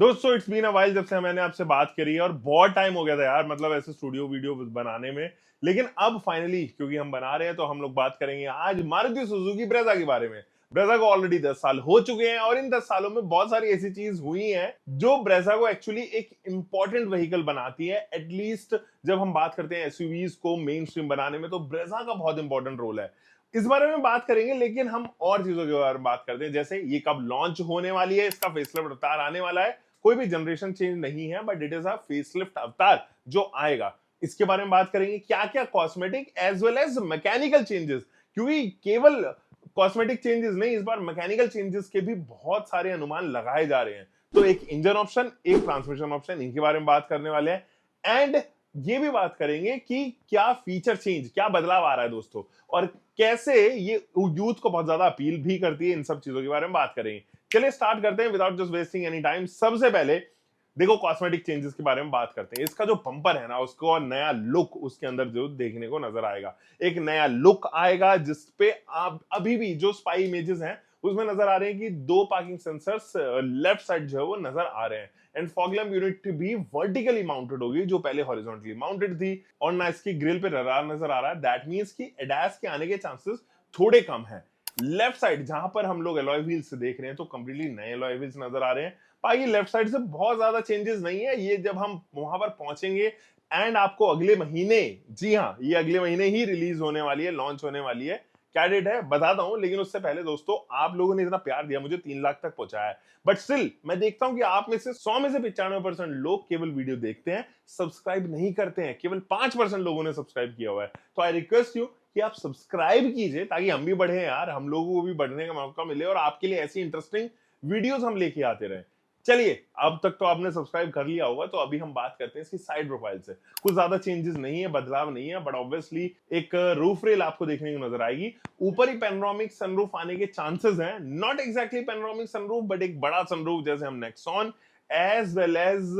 दोस्तों it's been a while जब से मैंने आपसे बात करी है और बहुत टाइम हो गया था यार, मतलब ऐसे स्टूडियो वीडियो बनाने में। लेकिन अब फाइनली क्योंकि हम बना रहे हैं तो हम लोग बात करेंगे आज मारुति सुजुकी ब्रेजा के बारे में। ब्रेजा को ऑलरेडी 10 साल हो चुके हैं और इन 10 सालों में बहुत सारी ऐसी चीज हुई हैं जो ब्रेजा को एक्चुअली एक इंपॉर्टेंट व्हीकल बनाती है। एटलीस्ट जब हम बात करते हैं एसयूवीज को मेन स्ट्रीम बनाने में तो ब्रेजा का बहुत इंपॉर्टेंट रोल है। इस बारे में बात करेंगे, लेकिन हम और चीजों के बारे में बात करते हैं, जैसे ये कब लॉन्च होने वाली है, इसका फेसलिफ्ट अवतार आने वाला है। कोई भी जनरेशन चेंज नहीं है, but it is a facelift अवतार जो आएगा। इसके बारे में बात करेंगे, क्या क्या cosmetic as well as mechanical changes, क्योंकि केवल कॉस्मेटिक चेंजेस नहीं, इस बार मैकेनिकल चेंजेस के भी बहुत सारे अनुमान लगाए जा रहे हैं। तो एक इंजन ऑप्शन, एक ट्रांसमिशन ऑप्शन, इनके बारे में बात करने वाले हैं। एंड ये भी बात करेंगे कि क्या फीचर चेंज, क्या बदलाव आ रहा है दोस्तों, और कैसे ये यूथ को बहुत ज्यादा अपील भी करती है। इन सब चीजों के बारे में बात करेंगे। चलिए स्टार्ट करते हैं without just wasting any time. सबसे पहले देखो कॉस्मेटिक चेंजेस के बारे में बात करते हैं। इसका जो बम्पर है ना, उसको नया लुक उसके अंदर जो देखने को नजर आएगा, एक नया लुक आएगा जिसपे आप अभी भी जो स्पाई इमेजेस हैं उसमें नजर आ रहे हैं कि दो पार्किंग सेंसर्स लेफ्ट साइड जो है वो नजर आ रहे हैं। एंड फॉग लैम्प यूनिट भी वर्टिकली माउंटेड होगी जो पहले हॉरिजॉन्टली माउंटेड थी। और ना इसकी ग्रिल पे रडार नजर आ रहा है। दैट मींस कि एडास के आने के चांसेस थोड़े कम है। लेफ्ट साइड जहां पर हम लोग एलॉय व्हील्स देख रहे हैं तो कंप्लीटली नए एलॉय व्हील्स नजर आ रहे हैं। बाकी लेफ्ट साइड से बहुत ज्यादा चेंजेस नहीं है। ये जब हम वहां पर पहुंचेंगे एंड आपको अगले महीने, जी हाँ ये अगले महीने ही रिलीज होने वाली है, लॉन्च होने वाली है। क्या डेट है बताता हूं, लेकिन उससे पहले दोस्तों आप लोगों ने इतना प्यार दिया, मुझे 3 लाख तक पहुंचाया है। बट स्टिल मैं देखता हूं कि आप में से 100 में से 95% लोग केवल वीडियो देखते हैं, सब्सक्राइब नहीं करते हैं। केवल 5% लोगों ने सब्सक्राइब किया हुआ है। तो आई रिक्वेस्ट यू कि आप सब्सक्राइब कीजिए ताकि हम भी बढ़े यार, हम लोगों को भी बढ़ने का मौका मिले और आपके लिए ऐसी इंटरेस्टिंग वीडियोस हम लेके आते रहे। चलिए अब तक तो आपने सब्सक्राइब कर लिया होगा, तो अभी हम बात करते हैं इसकी साइड प्रोफाइल से। कुछ ज्यादा चेंजेस नहीं है, बदलाव नहीं है, बट ऑब्वियसली एक रूफ रेल आपको देखने को नजर आएगी। ऊपर ही पैनोरामिक सनरूफ आने के चांसेस हैं, not exactly panoramic sunroof but एक बड़ा सनरूफ जैसे हम Nexon as well as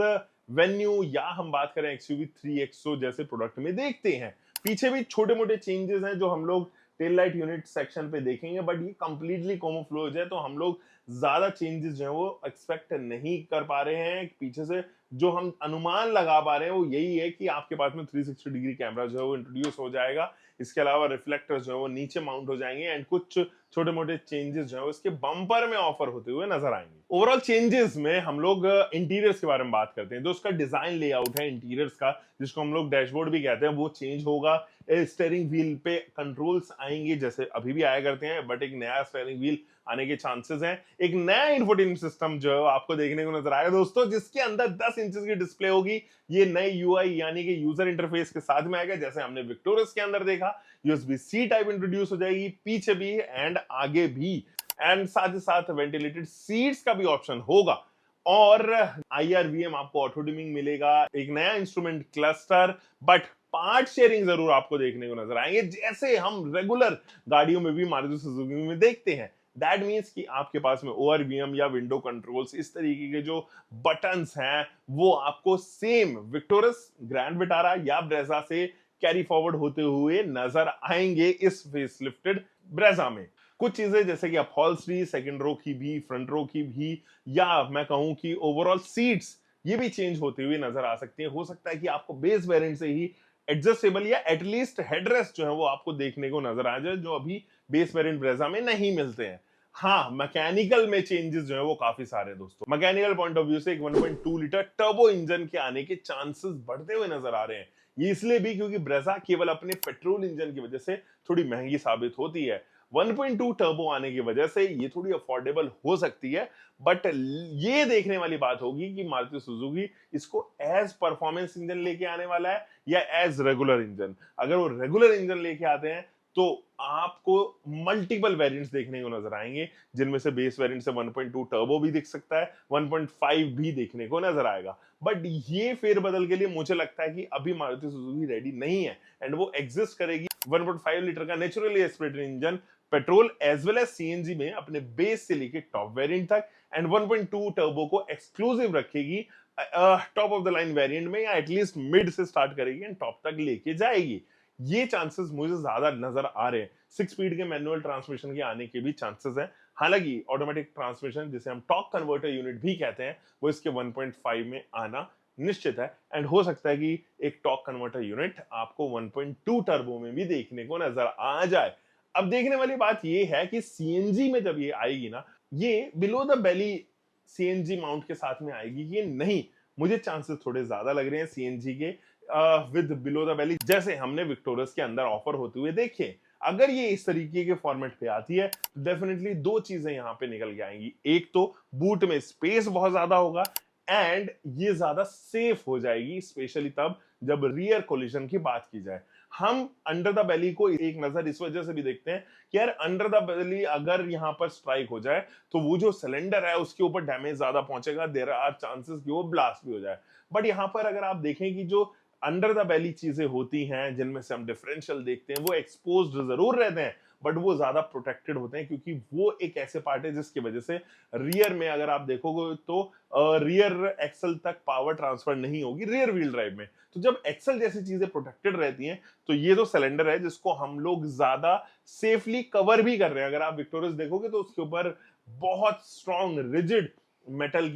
Venue या हम बात करें एक्सयूवी 3XO जैसे प्रोडक्ट में देखते हैं। पीछे भी छोटे मोटे चेंजेस हैं जो हम लोग टेल लाइट यूनिट सेक्शन पे देखेंगे, बट ये कंप्लीटली कैमोफ्लेज है तो हम लोग ज्यादा चेंजेस जो है वो एक्सपेक्ट नहीं कर पा रहे हैं। पीछे से जो हम अनुमान लगा पा रहे हैं वो यही है कि आपके पास में 360 डिग्री कैमरा जो है वो इंट्रोड्यूस हो जाएगा। इसके अलावा रिफ्लेक्टर्स जो है वो नीचे माउंट हो जाएंगे एंड कुछ छोटे मोटे चेंजेस जो है वो इसके बम्पर में ऑफर होते हुए नजर आएंगे। ओवरऑल चेंजेस में हम लोग इंटीरियर्स के बारे में बात करते हैं। जो उसका डिजाइन लेआउट है इंटीरियर्स का, जिसको हम लोग डैशबोर्ड भी कहते हैं, वो चेंज होगा। स्टीयरिंग व्हील पे कंट्रोल्स आएंगे जैसे अभी भी आया करते हैं, बट एक नया स्टीयरिंग व्हील आने के चांसेस हैं। एक नया इंफोटेनमेंट सिस्टम जो है आपको देखने को नजर आएगा दोस्तों, जिसके अंदर 10 इंचेस की डिस्प्ले होगी। ये नए यूआई यानी कि यूजर इंटरफेस के साथ में आएगा, जैसे हमने विक्टोरस के अंदर देखा। यूएसबी-C टाइप इंट्रोड्यूस हो जाएगी पीछे भी एंड आगे भी। एंड साथ ही साथ वेंटिलेटेड सीट्स का भी ऑप्शन होगा। और IRVM आपको ऑटो डिमिंग मिलेगा। एक नया instrument cluster, but part sharing जरूर आपको देखने को नजर आएंगे, जैसे हम रेगुलर गाड़ियों में भी मारुति सुजुकी में देखते हैं। दैट मीन्स कि आपके पास में ORVM या विंडो कंट्रोल्स इस तरीके के जो बटन्स हैं वो आपको सेम विक्टोरस, ग्रैंड विटारा या ब्रेजा से कैरी फॉरवर्ड होते हुए नजर आएंगे इस फेसलिफ्टेड ब्रेजा में। कुछ चीजें जैसे कि अपहोल्स्ट्री सेकंड रो की भी, फ्रंट रो की भी, या मैं कहूं कि ओवरऑल सीट्स ये भी चेंज होते हुए नजर आ सकती है। हो सकता है कि आपको बेस वेरिएंट से ही एडजस्टेबल या एटलीस्ट हेडरेस्ट जो है वो आपको देखने को नजर आ जाए, जो अभी बेस वेरिएंट ब्रेजा में नहीं मिलते हैं। हाँ, मैकेनिकल में चेंजेस जो है वो काफी सारे दोस्तों। मैकेनिकल पॉइंट ऑफ व्यू से एक 1.2 लीटर टर्बो इंजन के आने के चांसेस बढ़ते हुए नजर आ रहे हैं। ये इसलिए भी क्योंकि ब्रेजा केवल अपने पेट्रोल इंजन की वजह से थोड़ी महंगी साबित होती है। 1.2 टर्बो आने की वजह से ये थोड़ी अफोर्डेबल हो सकती है। बट ये देखने वाली बात होगी कि मारुति सुजुकी इसको एज परफॉर्मेंस इंजन लेके आने वाला है या एज रेगुलर इंजन। अगर वो रेगुलर इंजन लेके आते हैं तो आपको मल्टीपल वेरिएंट्स देखने को नजर आएंगे, जिनमें से बेस वेरिएंट से 1.2 टर्बो भी दिख सकता है, 1.5 भी देखने को नजर आएगा। बट ये फेरबदल के लिए मुझे लगता है कि अभी मारुति सुजुकी रेडी नहीं है एंड वो एग्जिस्ट करेगी 1.5 लीटर का naturally aspirated engine petrol as well as CNG में अपने बेस से लेके टॉप वेरिएंट तक, एंड 1.2 टर्बो को एक्सक्लूसिव रखेगी top of the line variant में, या एटलीस्ट मिड से स्टार्ट करेगी एंड टॉप तक लेके जाएगी। ये चांसेस मुझे ज्यादा नजर आ रहे हैं। 6 स्पीड के मैनुअल ट्रांसमिशन के आने के भी चांसेस हैं। हालांकि ऑटोमेटिक ट्रांसमिशन जिसे हम टॉर्क कन्वर्टर यूनिट भी कहते हैं वो इसके 1.5 में आना निश्चित है एंड हो सकता है कि एक टॉर्क कन्वर्टर यूनिट आपको 1.2 टर्बो में भी देखने को नजर आ जाए। अब देखने वाली बात ये है कि सीएनजी में जब ये आएगी ना, ये below the belly CNG mount के साथ में आएगी ये नहीं, मुझे चांसेस थोड़े ज्यादा लग रहे हैं सीएनजी के विद बिलो द बेली, जैसे हमने विक्टोरस के अंदर ऑफर होते हुए देखे। अगर ये इस तरीके के फॉर्मेट पे आती है तो डेफिनेटली दो चीजें यहां पे निकल के आएंगी। एक तो बूट में स्पेस बहुत ज्यादा होगा एंड ये ज्यादा सेफ हो जाएगी, स्पेशली तब जब रियर कोलिजन की बात की जाए। हम अंडर द बेली को एक नजर इस वजह से भी देखते हैं कि यार अंडर द बेली अगर यहां पर स्ट्राइक हो जाए तो वो जो सिलेंडर है उसके ऊपर डैमेज ज्यादा पहुंचेगा, देयर आर चांसेस कि वो ब्लास्ट भी हो जाए। बट यहां पर अगर आप देखें कि जो अंडर द बेली चीजें होती हैं जिनमें से हम डिफरेंशियल देखते हैं वो एक्सपोज्ड जरूर रहते हैं बट वो ज्यादा प्रोटेक्टेड होते हैं, क्योंकि वो एक ऐसे पार्ट है जिसकी वजह से रियर में अगर आप देखोगे तो रियर एक्सल तक पावर ट्रांसफर नहीं होगी रियर व्हील ड्राइव में। तो जब एक्सल जैसी चीजें प्रोटेक्टेड रहती हैं तो ये जो सिलेंडर है जिसको हम लोग ज्यादा सेफली कवर भी कर रहे हैं, अगर आप विक्टोरियस देखोगे तो उसके ऊपर बहुत स्ट्रॉन्ग रिजिड मेटल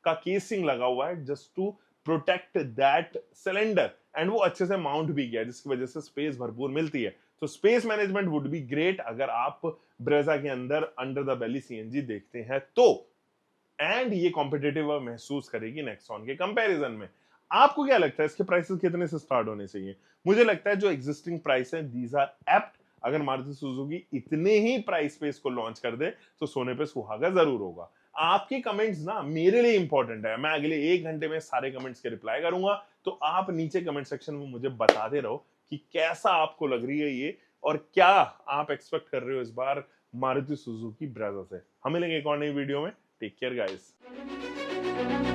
का केसिंग लगा हुआ है just to protect that cylinder and वो अच्छे से माउंट भी किया जिसकी वजह से स्पेस भरपूर मिलती है। तो space management would be great अगर आप ब्रेजा के अंदर अंडर द बेली सीएनजी देखते हैं तो, एंड ये कॉम्पिटिटिव महसूस करेगी नेक्सॉन के कंपैरिजन में। आपको क्या लगता है इसके प्राइसेस कितने से स्टार्ट होने चाहिए? मुझे लगता है जो एग्जिस्टिंग प्राइस है दीज आर एप्ट। अगर मारुति सुजुकी इतने ही प्राइस पे इसको लॉन्च कर दे तो सोने पे सुहागा जरूर होगा। आपके कमेंट्स ना मेरे लिए इंपॉर्टेंट है, मैं अगले 1 घंटे में सारे कमेंट्स के रिप्लाई करूंगा, तो आप नीचे कमेंट सेक्शन में मुझे बताते रहो कि कैसा आपको लग रही है ये और क्या आप एक्सपेक्ट कर रहे हो इस बार मारुति सुजुकी ब्रेजा से। हम मिलेंगे एक और नई वीडियो में। Take care guys.